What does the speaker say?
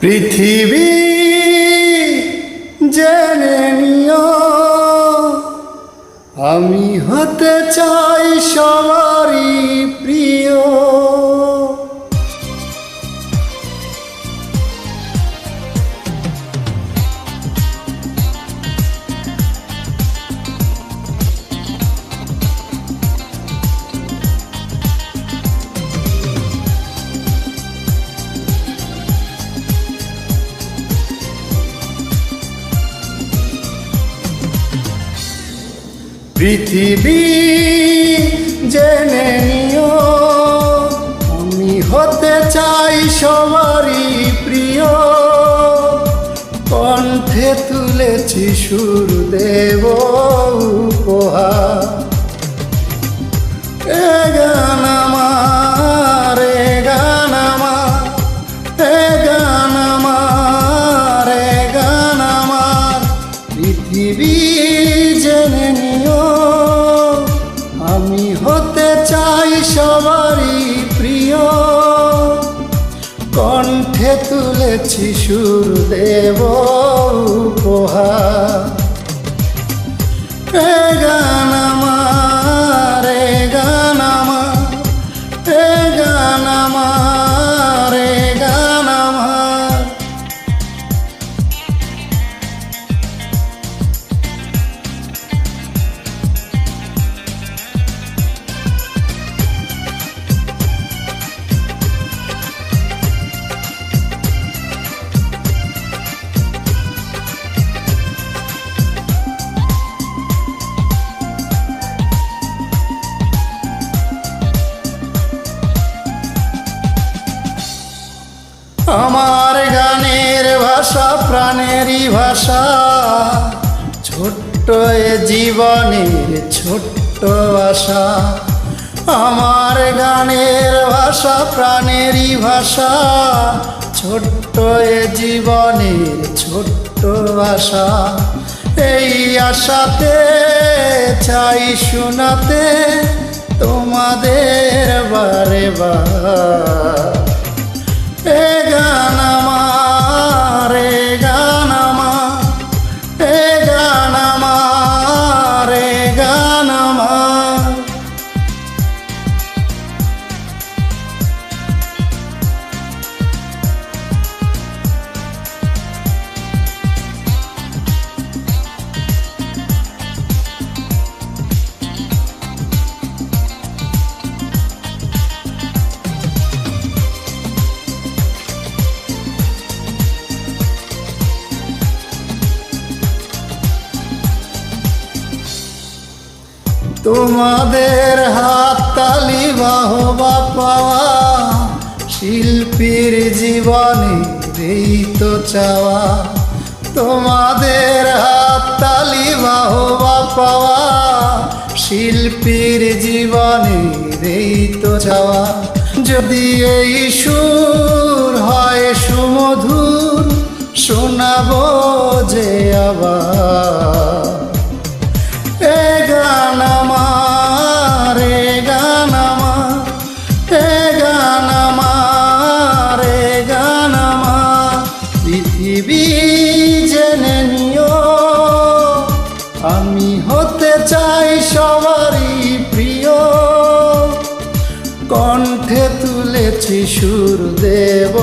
পৃথিবী জেনে নিও, আমি হতে চাই সবারই প্রিয়। পৃথিবী জেনে নিও, আমি হতে চাই সবারই প্রিয়। কণ্ঠে তুলেছি সুর দেব উপহার। এ গান আমার, এ গান আমার, এ গান আমার, এ গান আমার। পৃথিবী জেনে নিও, আমি হতে চাই সবারই প্রিয়। কণ্ঠে তুলেছি সুর দেব উপহার। এ গান আমার, এ গান আমার, এ গান আমার, এ গান আমার। আমার গানের ভাষা প্রাণেরই ভাষা, ছোট্ট এ জীবনের ছোট্ট আশা। আমার গানের ভাষা প্রাণেরই ভাষা, ছোট্ট এ জীবনের ছোট্ট আশা। এই আশাতে চাই শোনাতে তোমাদের বারে বার। এ গান আমার, এ গান আমার, এ গান আমার, এ গান আমার। তোমাদের হাততালি বাহবা পাওয়া, শিল্পীর জীবনে এই তো চাওয়া। তোমাদের হাততালি বাহবা পাওয়া, শিল্পীর জীবনে এই তো চাওয়া। যদি এই সুর হয় সুমধুর, শোনাবো যে আবার। এ গান আমার, এ গান আমার, এ গান আমার, এ গান আমার। পৃথিবী জেনে নিও, আমি হতে চাই সবারই প্রিয়। কণ্ঠে তুলেছি সুর দেব